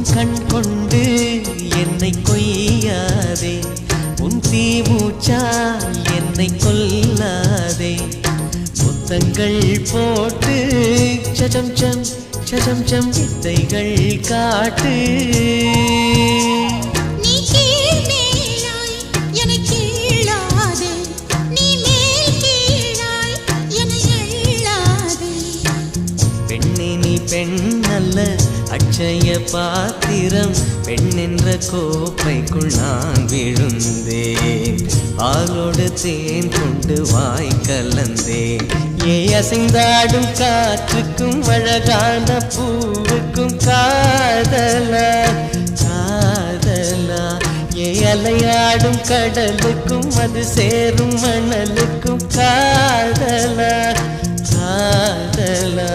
கண் கொண்டு என்னை கொய்யாதே, உன் தீமூச்சா என்னை கொல்லாதே. முத்தங்கள் போட்டு சஜம் சம் சஜம் சம் வித்தைகள் காட்டு. பெண்ணல்ல அட்சய பாத்திரம், பெண் என்ற கோப்பைக்குள் நான் விழுந்தேன். பாலோடு தேன் கொண்டு வாய் கலந்தேன். ஏ அசைந்தாடும் காற்றுக்கும் அழகான பூவுக்கும் காதலா காதலா. ஏ அலையாடும் கடலுக்கும் அது சேரும் மணலுக்கும் காதலா காதலா.